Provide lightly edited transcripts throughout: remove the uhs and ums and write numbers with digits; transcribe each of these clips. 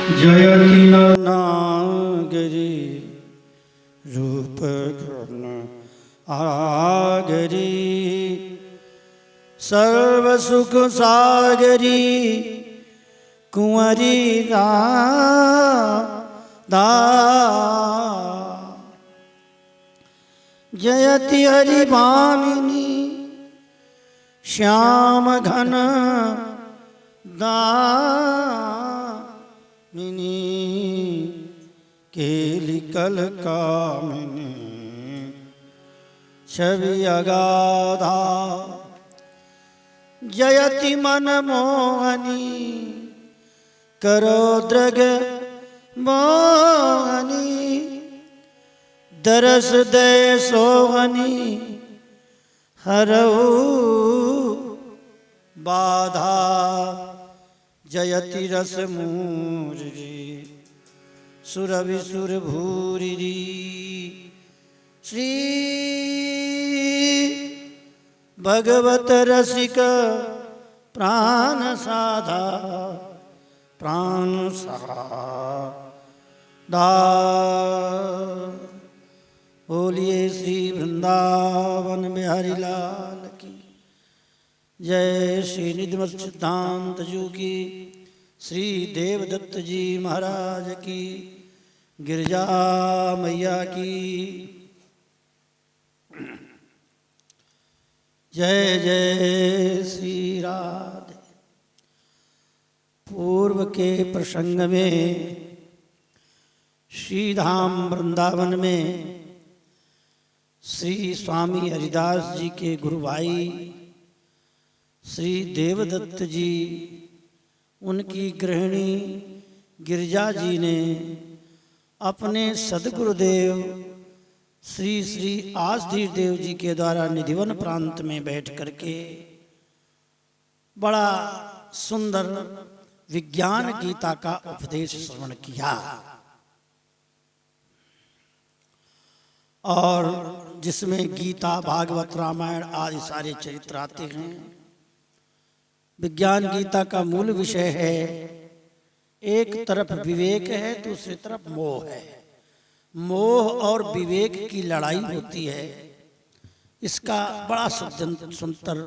जयति नागरी रूप घृण आगरी सर्व सुख सागरी कुंवरी राधा जयति हरि भामिनी श्याम घन दामिनी केलिकल कामिनी छवि अगाधा जयति मन मोहनी करोद्रग मोहनी दरस दे सोहनी हरऊ बाधा जयति रस मूरी सुरविसुर भूरि श्री भगवत रसिक प्राण साधा प्राण साधा बोलिए श्री वृंदावन बिहारी लाल की जय। श्री निधिमत सिद्धांत जू की, श्री देवदत्त जी महाराज की, गिरजा मैया की जय जय श्री राधे। पूर्व के प्रसंग में श्री धाम वृंदावन में श्री स्वामी हरिदास जी के गुरु भाई श्री देवदत्त जी, उनकी गृहिणी गिरजा जी ने अपने सदगुरुदेव श्री श्री आसधीर देव जी के द्वारा निधिवन प्रांत में बैठ करके बड़ा सुंदर विज्ञान गीता का उपदेश श्रवण किया और जिसमें गीता भागवत रामायण आदि सारे चरित्र आते हैं। विज्ञान गीता का मूल विषय है, एक तरफ विवेक है, दूसरी तरफ मोह है। मोह और विवेक की लड़ाई होती है। इसका बड़ा सुंदर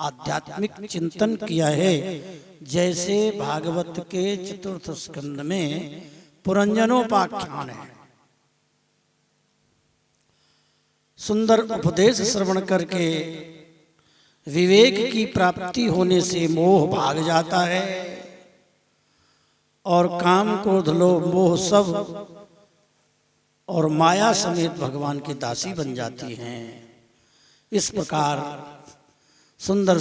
आध्यात्मिक चिंतन किया है, जैसे भागवत के चतुर्थ स्कंद में पुरंजनोपाख्यान है। सुंदर उपदेश श्रवण करके विवेक की प्राप्ति होने से मोह भाग जाता है और काम क्रोध लोभ मोह सब और माया समेत भगवान की दासी बन जाती हैं। इस प्रकार सुंदर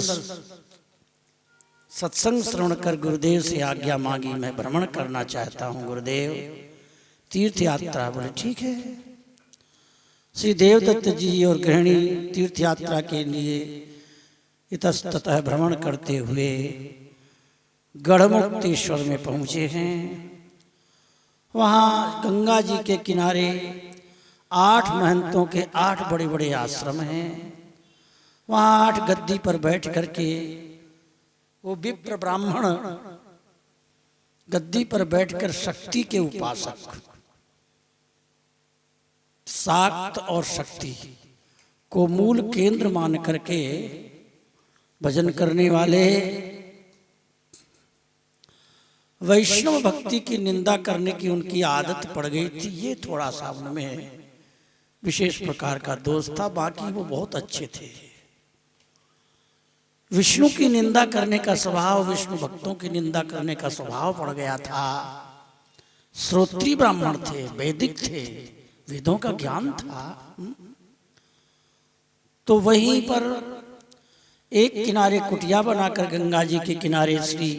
सत्संग श्रवण कर गुरुदेव से आज्ञा मांगी, मैं भ्रमण करना चाहता हूँ गुरुदेव, तीर्थ यात्रा। बोले ठीक है। श्री देवदत्त जी और गृहिणी तीर्थ यात्रा के लिए इतस्ततः भ्रमण करते हुए गढ़मुक्तेश्वर में पहुँचे हैं। वहाँ गंगा जी के किनारे 8 महंतों के 8 बड़े बड़े आश्रम हैं। वहाँ 8 गद्दी पर बैठ करके वो विप्र ब्राह्मण गद्दी पर बैठकर शक्ति के उपासक, शाक्त और शक्ति को मूल केंद्र मान करके भजन करने वाले, वैष्णव भक्ति की निंदा करने की उनकी आदत पड़ गई थी। ये थोड़ा सा उनमें विशेष प्रकार का दोष था, बाकी वो बहुत अच्छे थे। विष्णु की निंदा करने का स्वभाव, विष्णु भक्तों की निंदा करने का स्वभाव पड़ गया था। श्रोत्री ब्राह्मण थे, वैदिक थे, वेदों का ज्ञान था। तो वहीं पर एक किनारे कुटिया बनाकर गंगा जी के किनारे श्री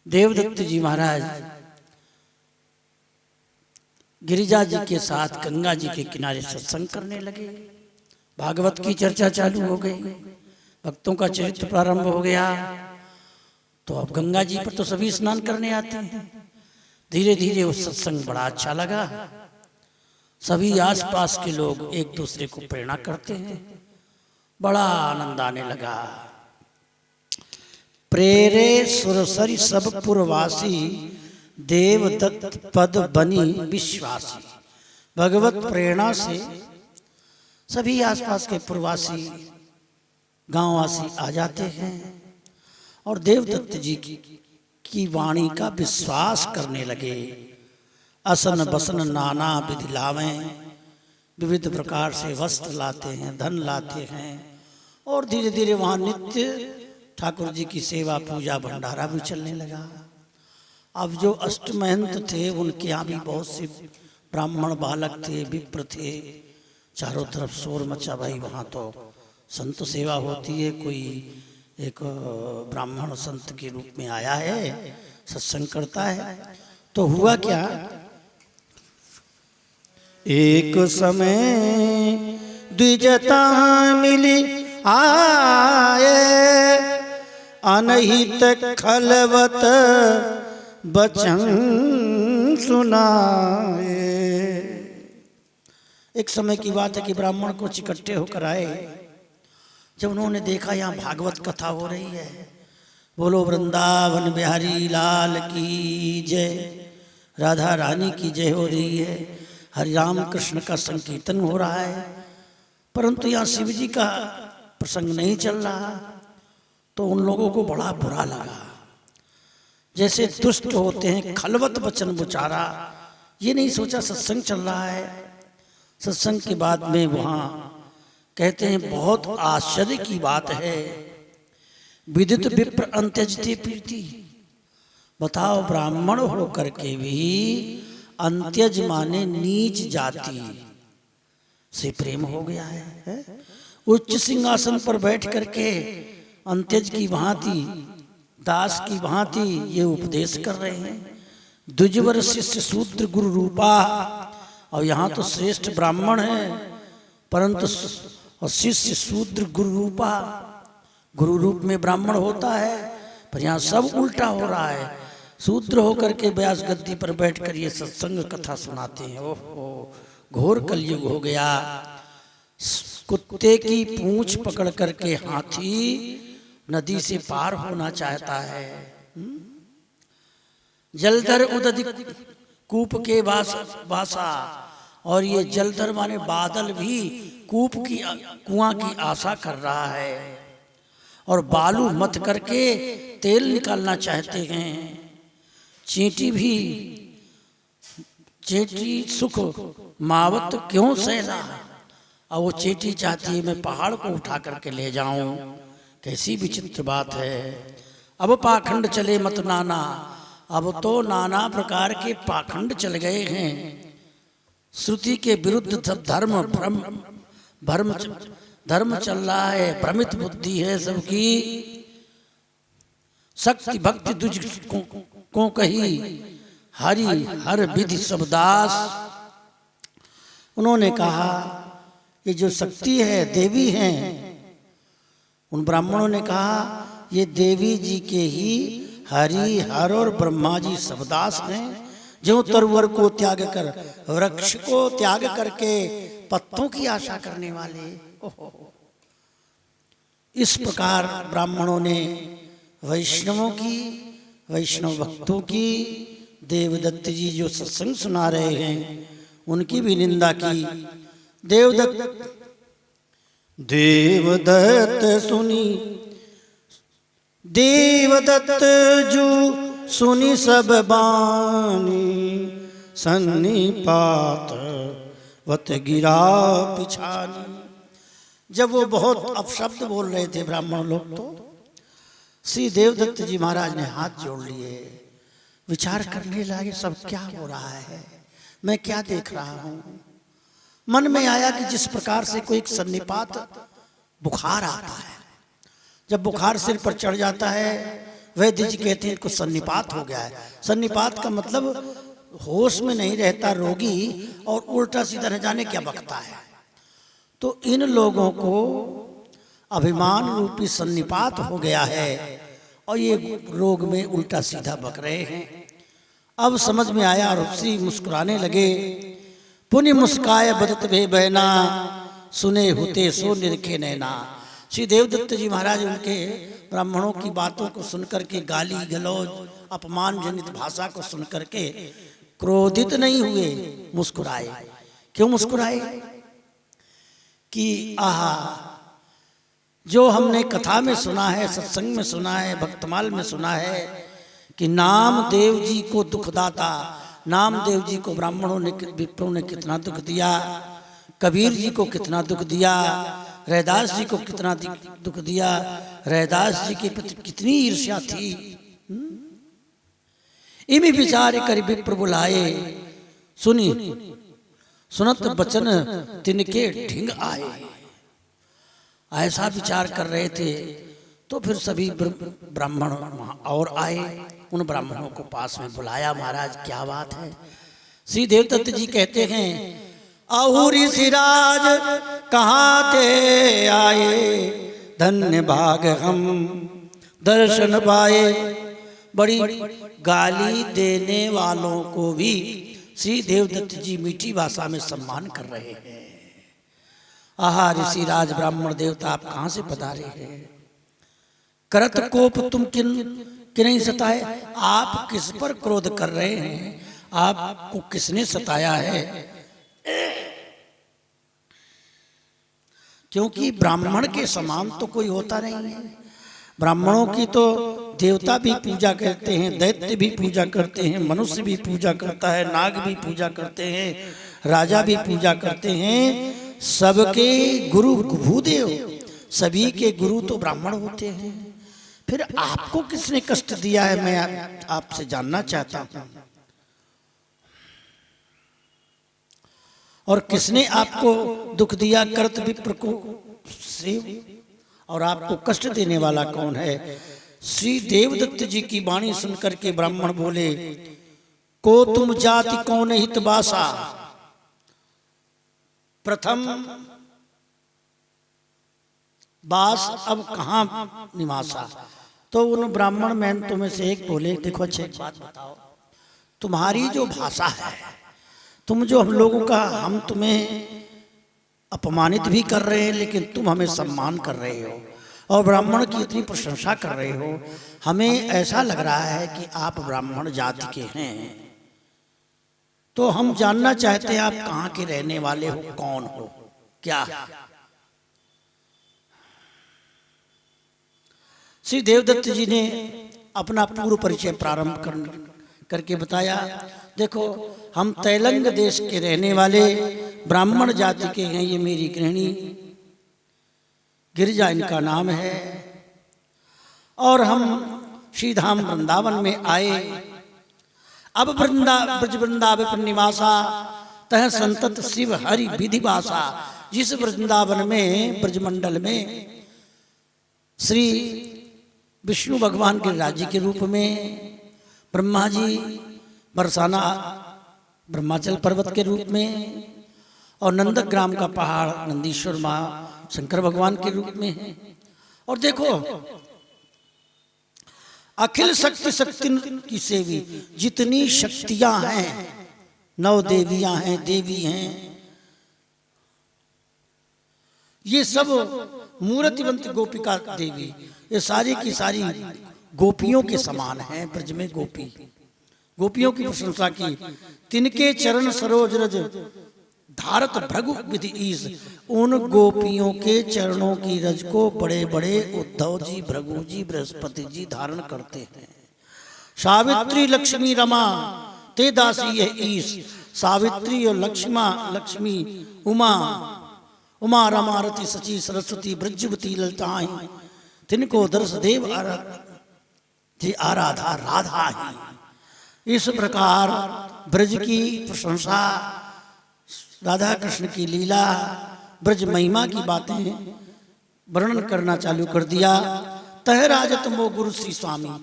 देवदत्त जी महाराज गिरिजा जी के साथ गंगा जी के किनारे सत्संग करने लगे। भागवत की चर्चा चालू हो गई, भक्तों का चरित्र प्रारंभ हो गया। तो अब गंगा जी पर तो सभी स्नान करने आते हैं। धीरे धीरे वो सत्संग बड़ा अच्छा लगा। सभी आसपास के लोग एक दूसरे को प्रेरणा करते हैं, बड़ा आनंद आने लगा। प्रेरे सुरसरी सब पुरवासी देवदत्त पद बनी विश्वासी। भगवत प्रेरणा से सभी आसपास के प्रवासी गांववासी आ जाते हैं और देवदत्त जी की वाणी का विश्वास करने लगे। असन बसन नाना विधि लावें, विविध प्रकार से वस्त्र लाते हैं, धन लाते हैं और धीरे धीरे वहाँ नित्य ठाकुर जी की सेवा पूजा भंडारा भी चलने लगा। अब जो अष्टमहंत थे उनके यहाँ भी बहुत से ब्राह्मण बालक थे, विप्र थे, चारों तरफ शोर मचा। भाई वहाँ तो संत सेवा होती है, कोई एक ब्राह्मण संत के रूप में आया है, सत्संग करता है। तो हुआ क्या, एक समय द्विजता मिली आए, अनहित खलवत बचन सुनाए। एक समय की बात है कि ब्राह्मण को इकट्ठे होकर आए। जब उन्होंने देखा यहाँ भागवत कथा हो रही है, बोलो वृंदावन बिहारी लाल की जय, राधा रानी की जय हो रही है, हरि राम कृष्ण का संकीर्तन हो रहा है, परंतु यहाँ शिव जी का प्रसंग नहीं चल रहा। तो उन लोगों को बड़ा बुरा लगा। जैसे दुष्ट होते हैं, खलवत वचन उचारा, ये नहीं सोचा सत्संग चल रहा है। सत्संग के बाद में वहाँ कहते हैं बहुत आश्चर्य की बात है, विदित विप्र अंत्यजते प्रीति। बताओ, ब्राह्मण होकर के भी अंत्यज माने नीच जाति से प्रेम हो गया है? उच्च सिंहासन पर बैठ करके अंत्यज की भांति, दास की भांति ये उपदेश कर रहे हैं। द्विजवर शिष्य शूद्र गुरु रूपा, और यहाँ तो श्रेष्ठ ब्राह्मण है परंतु और शिष्य शूद्र गुरु रूपा, गुरु रूप में ब्राह्मण होता है, पर यहाँ सब उल्टा हो रहा है। शूद्र होकर के व्यास गद्दी पर बैठकर ये सत्संग कथा सुनाते हैं। ओहो, घोर कलयुग हो गया। कुत्ते की पूंछ पकड़ करके हाथी नदी से पार होना चाहता है। जलधर उदधि कूप के बासा, और ये जलधर माने बादल भी कूप की कुआं की आशा कर रहा है, और बालू मत करके तेल निकालना चाहते हैं। चींटी भी, चींटी सुख मावत क्यों सहला, और वो चींटी चाहती है मैं पहाड़ को उठा करके ले जाऊं। कैसी विचित्र बात है। अब पाखंड चले मत नाना, अब तो नाना प्रकार के पाखंड चल गए हैं। श्रुति के विरुद्ध धर्म चल रहा है, भ्रमित बुद्धि है सबकी। शक्ति भक्ति तुझ को कही, हरि हर विधि सब दास। उन्होंने कहा ये जो शक्ति है, देवी हैं, उन ब्राह्मणों ने कहा ये देवी जी के ही हरि हर और ब्रह्मा जी सबदास हैं, जो तरुवर को त्याग कर, वृक्ष को त्याग करके पत्तों की आशा करने वाले। इस प्रकार ब्राह्मणों ने वैष्णवों की, वैष्णव भक्तों की, देवदत्त जी जो सत्संग सुना रहे हैं उनकी भी निंदा की। देवदत्त सुनी, देवदत्त जो सुनी सब बानी, सन्निपात वत गिरा पिछानी। जब वो बहुत अपशब्द बोल रहे थे ब्राह्मण लोग, तो श्री देवदत्त जी महाराज ने हाथ जोड़ लिए, विचार करने लगे सब क्या हो रहा है, मैं क्या देख रहा हूँ। मन में आया कि जिस प्रकार से कोई एक सन्निपात बुखार आता है, जब बुखार सिर पर चढ़ जाता है, वैद्य जी कहते हैं इनको सन्निपात हो गया है। सन्निपात का मतलब होश में नहीं रहता रोगी और उल्टा सीधा रह जाने क्या बकता है। तो इन लोगों को अभिमान रूपी सन्निपात हो गया है और ये रोग में उल्टा सीधा बक रहे हैं। अब समझ में आया और श्री मुस्कुराने लगे। पुनि मुस्काए बदत भे बहना, सुने होते सो निरखे नैना। श्री देवदत्त जी महाराज उनके ब्राह्मणों की बातों को सुनकर के, गाली गलौज अपमान जनित भाषा को सुनकर के क्रोधित नहीं हुए, मुस्कुराए। क्यों मुस्कुराए? कि आहा, जो हमने कथा में सुना है, सत्संग में सुना है, भक्तमाल में सुना है कि नामदेव जी को दुखदाता, नामदेव जी को ब्राह्मणों ने, विप्रों ने कितना दुख दिया, कबीर जी को कितना दुख दिया, रैदास जी को कितना दुख दिया, रैदास जी के प्रति कितनी ईर्ष्या थी। इमी विचार कर विप्र बुलाए, सुनी सुनत बचन तिनके ढिंग आए। ऐसा विचार कर रहे थे तो फिर सभी ब्राह्मण और आए, उन ब्राह्मणों को पास में बुलाया। महाराज क्या बात है? श्री देवदत्त जी कहते हैं, अहुरी सिराज कहाँ थे आए, धन्य भाग हम दर्शन पाए। बड़ी गाली देने वालों को भी श्री देवदत्त जी मीठी भाषा में सम्मान कर रहे हैं। आहा ऋषिराज ब्राह्मण देवता, आप कहाँ से पधारे हैं? करत कोप तुम किन्हीं सताए, आप किस पर क्रोध कर रहे हैं? आपको किसने सताया है? क्योंकि ब्राह्मण के समान तो कोई होता नहीं है। ब्राह्मणों की तो देवता भी पूजा करते हैं, दैत्य भी पूजा करते हैं, मनुष्य भी पूजा करता है, नाग भी पूजा करते हैं, राजा भी पूजा करते हैं। सबके गुरु भूदेव, सभी के गुरु तो ब्राह्मण होते हैं। फिर आपको किसने कष्ट दिया है, मैं आपसे जानना चाहता हूं। और किसने आपको दुख दिया? करत विप्र को से, और आपको कष्ट देने वाला कौन है? श्री देवदत्त जी की वाणी सुनकर के ब्राह्मण बोले, को तुम जाति कौन हित बासा, प्रथम बास अब कहां निवासा। तो उन ब्राह्मण में तुम्हें से एक बोले, देखो अच्छे एक बात बताओ, तुम्हारी जो भाषा है, तुम जो हम लोगों का, हम तुम्हें अपमानित भी कर रहे हैं लेकिन तुम हमें सम्मान कर रहे हो और ब्राह्मण की इतनी प्रशंसा कर रहे हो। हमें ऐसा लग रहा है कि आप ब्राह्मण जाति के हैं। तो हम जानना चाहते हैं आप कहाँ के रहने वाले हो, कौन हो, क्या? श्री देवदत्त जी ने अपना पूर्व परिचय प्रारंभ करके बताया, देखो हम तैलंग देश के रहने वाले ब्राह्मण जाति के हैं। ये मेरी गृहिणी गिरिजा इनका नाम है, और हम श्रीधाम वृंदावन में आए। अब ब्रज वृंदावन निवासा, तह संतत शिव हरि विधि वासा। जिस वृंदावन में, ब्रजमंडल में श्री विष्णु भगवान के राज्य के रूप में ब्रह्मा जी बरसाना ब्रह्माचल पर्वत के रूप में, और नंदग्राम का पहाड़ नंदीश्वर माँ शंकर भगवान के रूप में है। और देखो अखिल शक्ति शक्ति की सेवी, जितनी शक्तियां हैं, 9 देवियां हैं, देवी हैं, ये सब मूर्तिवंत गोपिका देवी, ये सारी की सारी गोपियों के समान हैं। ब्रज में गोपी, गोपियों की प्रशंसा की। तिनके चरण सरोज रज धारत भृगु विधि ईश। उन गोपियों के चरणों की रज को बड़े बड़े उद्धव जी, भृगु जी, बृहस्पति जी धारण करते हैं। सावित्री लक्ष्मी रमा ते दासी है ईश। सावित्री और लक्ष्मी उमा, उमा रमा रति सची सरस्वती ब्रजवती ललताई। तिनको दर्श देव आराधा राधा ही। इस प्रकार ब्रज की प्रशंसा, राधा कृष्ण की लीला, ब्रज महिमा की बातें वर्णन करना चालू कर दिया। तह राजत मो गुरु श्री स्वामी।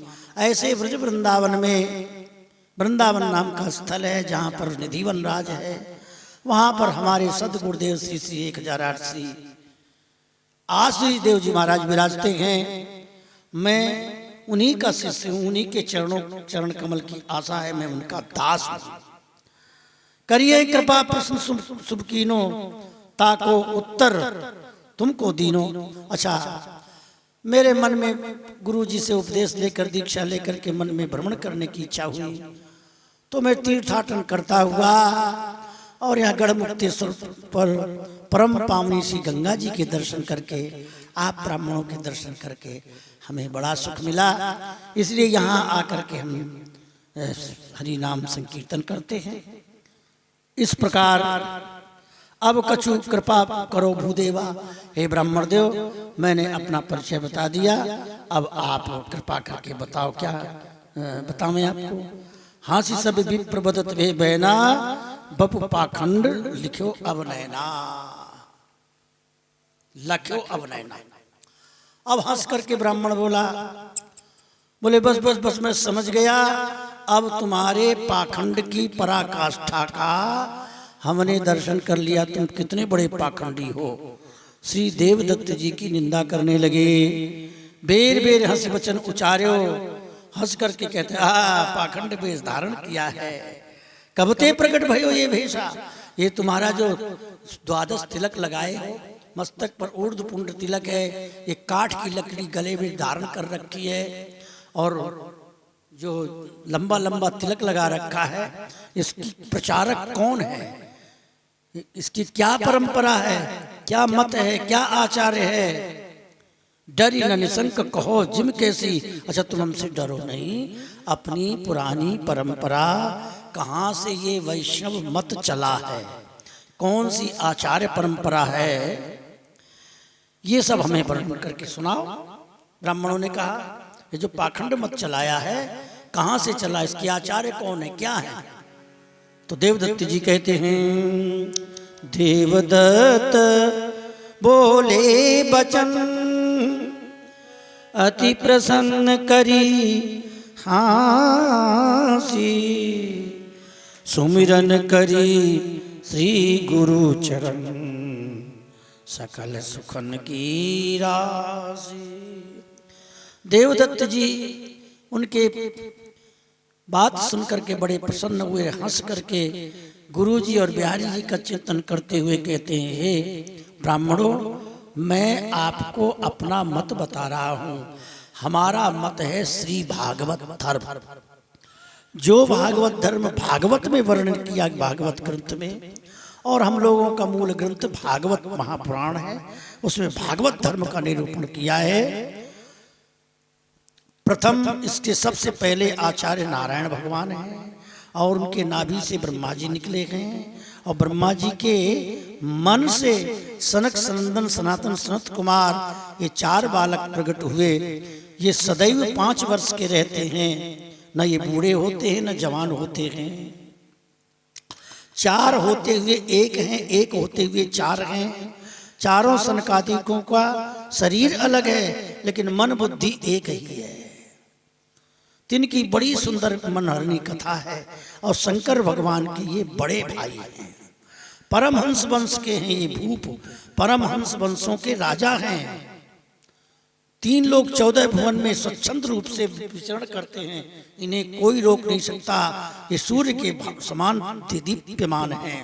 ऐसे ब्रज वृंदावन में, वृंदावन नाम का स्थल है जहाँ पर निधिवन राज है, वहाँ पर हमारे सदगुरुदेव श्री श्री 1008 श्री आशीष देव जी महाराज विराजते हैं। मैं उन्हीं का शिष्य हूँ, उन्हीं के चरण कमल की आशा है, मैं उनका दास हूँ। करिए कृपा प्रश्न शुभ कीनो, ताको उत्तर तुमको दीनो। अच्छा, मेरे मन में गुरु जी से उपदेश लेकर, दीक्षा लेकर के मन में भ्रमण करने की इच्छा हुई, तो मैं तीर्थाटन करता हुआ और यहाँ गढ़मुक्तेश्वर पर परम पावनी श्री गंगा जी के दर्शन करके, आप ब्राह्मणों के दर्शन करके हमें बड़ा सुख मिला। इसलिए यहाँ आकर के हम हरि नाम संकीर्तन करते हैं। इस प्रकार अब कछु कृपा करो भूदेवा, हे ब्राह्मण देव, मैंने अपना परिचय बता दिया, अब आप कृपा करके बताओ क्या बताऊं मैं आपको। हांसी सब विप्र बदत वे बैना, बपु पाखंड लिखो अब नैना, लख्यो अब नैना। अब हंस करके ब्राह्मण बोला, बोले बस बस बस मैं समझ गया, अब तुम्हारे पाखंड की पराकाष्ठा का हमने दर्शन कर लिया, तुम कितने बड़े पाखंडी हो। श्री देवदत्त जी की निंदा करने लगे, बेर बेर हंस वचन उचार्यो। हंस करके कहते पाखंड वेश धारण किया है, कब ते प्रकट भयो ये भेषा, ये तुम्हारा जो द्वादश तिलक लगाए हो, मस्तक पर ऊर्ध पुंड तिलक है, ये काठ की लकड़ी गले में धारण कर रखी है, और जो लंबा लंबा तिलक लगा रखा है, इसकी प्रचारक कौन है, इसकी क्या परंपरा है, क्या मत है, क्या आचार्य है। डरी न निशंक कहो जिम कैसी, अच्छा तुम हमसे डरो नहीं, अपनी पुरानी परंपरा कहाँ से ये वैष्णव मत चला है, कौन सी आचार्य परंपरा है, ये सब हमें वर्णन करके सुनाओ। ब्राह्मणों ने कहा ये जो पाखंड मत चलाया है कहाँ से चला, इसके आचार्य कौन है, क्या है। तो देवदत्त जी कहते हैं, देवदत्त बोले बचन अति प्रसन्न करी हासी, सुमिरन करी श्री गुरु चरण सकल सुखन की राशि। देवदत्त जी उनके बात सुनकर के बड़े प्रसन्न हुए, हंस करके गुरु जी और बिहारी जी का चिंतन करते हुए कहते हैं, हे ब्राह्मणों, मैं आपको अपना मत बता रहा हूँ। हमारा मत है श्री भागवत धर्म, जो भागवत धर्म भागवत में वर्णन किया, भागवत ग्रंथ में, और हम लोगों का मूल ग्रंथ भागवत महापुराण है, उसमें भागवत धर्म का निरूपण किया है। प्रथम इसके सबसे पहले आचार्य नारायण भगवान हैं, और उनके नाभि से ब्रह्मा जी निकले हैं, और ब्रह्मा जी के मन से सनक सनंदन सनातन सनत कुमार ये चार बालक प्रकट हुए। ये सदैव 5 वर्ष के रहते हैं, न ये बूढ़े होते हैं न जवान होते हैं। 4 होते हुए 1 हैं, 1 होते हुए 4 हैं। चारों सनकादिकों का शरीर अलग है, लेकिन मन बुद्धि एक ही है। तिनकी बड़ी सुंदर मनहरणी कथा है, और शंकर भगवान के ये बड़े भाई हैं। परमहंस वंश के हैं ये भूप, परमहंस वंशों के राजा हैं। 3 लोग 14 भुवन में स्वच्छंद रूप से विचरण करते हैं, इन्हें कोई रोक नहीं सकता। ये सूर्य के समान दीप्यमान हैं।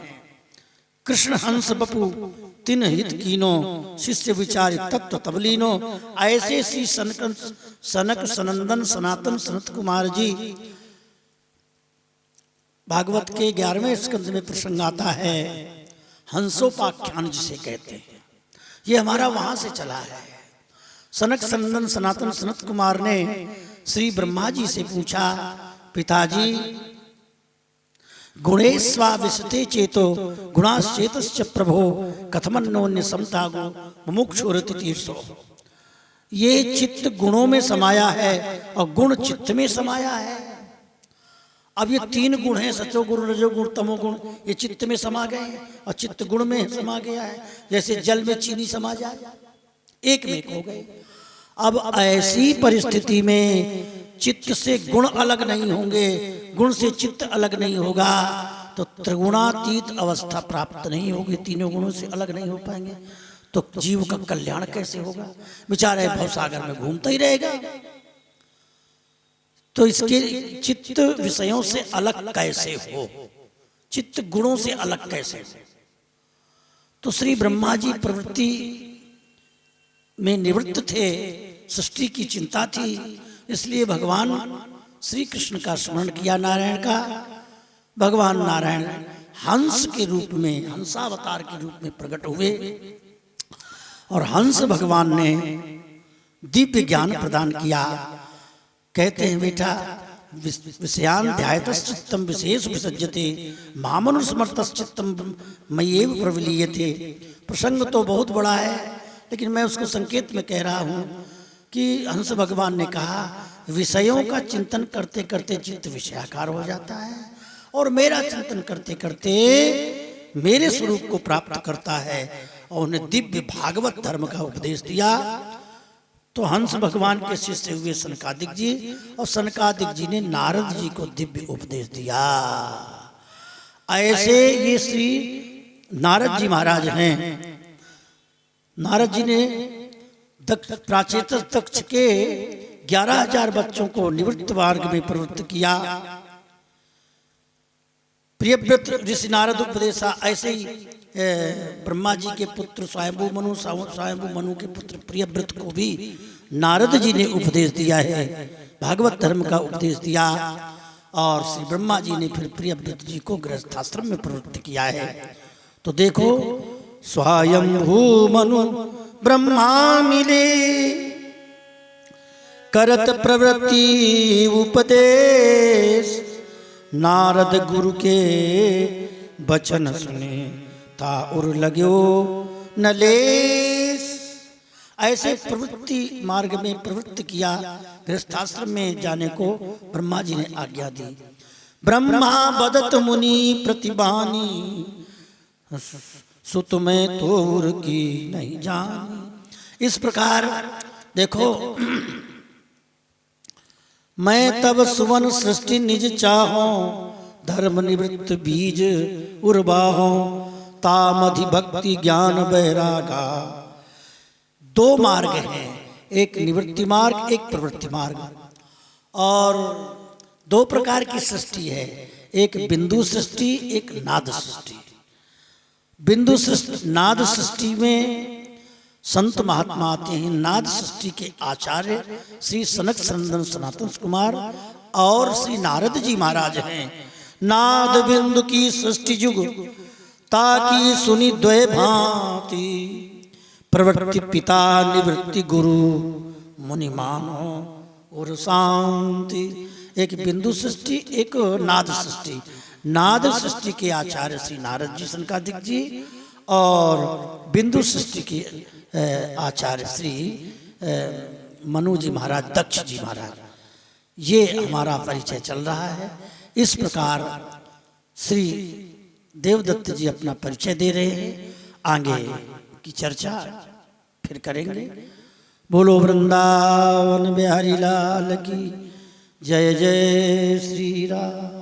कृष्ण हंस बपू तिन हित कीनो, शिष्य विचार तत्व तबलीनो। ऐसे श्री सनक सनंदन सनातन सनत कुमार जी, भागवत के 11वें स्कंद में प्रसंग आता है, हंसोपाख्यान जिसे कहते हैं। ये हमारा वहां से चला है। सनक सनंदन सनातन सनत कुमार ने श्री ब्रह्मा जी से पूछा, पिताजी गुणेस्वाविशते चेतो गुणाश्चेतश्च प्रभो कथमन्योन्य समतागो मुमुक्षुरति तीर्थो। ये चित्त गुणों में समाया है और गुण चित्त में समाया है। अब ये 3 गुण हैं, सचो गुण रजो गुण तमो गुण, ये चित्त में समा गए हैं और चित्त गुण में समा गया है। जैसे जल में चीनी समा जाए, एक में एक हो गए। अब ऐसी परिस्थिति में चित्त से गुण अलग नहीं होंगे, गुण से चित्त अलग नहीं होगा, तो त्रिगुणातीत अवस्था प्राप्त नहीं होगी। तीनों गुणों से अलग नहीं हो पाएंगे, तो जीव का कल्याण कैसे होगा? बेचारा भवसागर में घूमता ही रहेगा। तो इसके चित्त विषयों से अलग कैसे हो, चित्त गुणों से अलग कैसे हो? तो श्री ब्रह्मा जी प्रवृत्ति में निवृत्त थे, सृष्टि की चिंता थी, इसलिए भगवान श्री कृष्ण का स्मरण किया, नारायण का। भगवान नारायण हंस के रूप में, हंसावतार के रूप में प्रकट हुए और हंस भगवान ने दिव्य ज्ञान प्रदान किया। कहते हैं बेटा, विषयान ध्यायतश्चित्तम विशेष विसज्जते मामनुस्मृतश्चित्तम मय्येव प्रविलीयते। प्रसंग तो बहुत बड़ा है, लेकिन मैं उसको संकेत में कह रहा हूँ कि हंस भगवान ने कहा, विषयों का चिंतन करते करते चित्त विषयाकार हो जाता है और मेरा चिंतन करते करते मेरे स्वरूप को प्राप्त करता है, और उन्हें दिव्य भागवत धर्म का उपदेश दिया। तो हंस भगवान के शिष्य हुए सनकादिक जी, और सनकादिक जी ने नारद जी को दिव्य उपदेश दिया। ऐसे ये श्री नारद जी महाराज हैं। नारद जी ने प्राचेत दक्ष के 11,000 बच्चों को निवृत्त मार्ग में प्रवृत्त किया। प्रियव्रत ऋषि नारद उपदेशा, ऐसे ही ब्रह्मा जी के पुत्र स्वयंभू मनु के पुत्र प्रियव्रत को भी नारद जी ने उपदेश दिया है, भागवत धर्म का उपदेश दिया। और श्री ब्रह्मा जी ने फिर प्रियव्रत जी को गृहस्थाश्रम में प्रवृत्त किया है। तो देखो, स्वयंभू मनु ब्रह्मा मिले करत प्रवृत्ति उपदेश, नारद गुरु के बचन सुने ता उर लगो नलेस। ऐसे प्रवृत्ति मार्ग में प्रवृत्त किया, गृहस्थाश्रम में जाने को ब्रह्मा जी ने आज्ञा दी। ब्रह्मा बदत मुनि प्रतिबानी, सुत में तोर की नहीं जानी। इस प्रकार देखो, मैं तब सुवन सृष्टि निज चाहों, धर्म निवृत्त बीज उर्बाहों, तामधि भक्ति ज्ञान बैरागा। 2 मार्ग हैं, एक निवृत्ति मार्ग, एक प्रवृत्ति मार्ग। और 2 प्रकार की सृष्टि है, एक बिंदु सृष्टि, एक नाद सृष्टि। बिंदु सृष्टि, नाद सृष्टि में संत महात्मा आते हैं। नाद सृष्टि के आचार्य श्री सनक सनंदन सनातन कुमार और श्री नारद जी महाराज हैं। नाद बिंदु की सृष्टि जुग ताकि सुनी द्वय भांति, प्रवृत्ति पिता निवृत्ति गुरु मुनि मानो और शांति। एक बिंदु सृष्टि, एक नाद सृष्टि। नाद सृष्टि के आचार्य श्री नारद जी सनकादिक जी, और बिंदु सृष्टि के आचार्य श्री मनु जी महाराज, दक्ष जी महाराज। ये हमारा परिचय चल रहा है। इस प्रकार श्री देवदत्त जी अपना परिचय दे रहे हैं। आगे की चर्चा फिर करेंगे। बोलो वृंदावन बिहारी लाल की जय। जय श्री राम।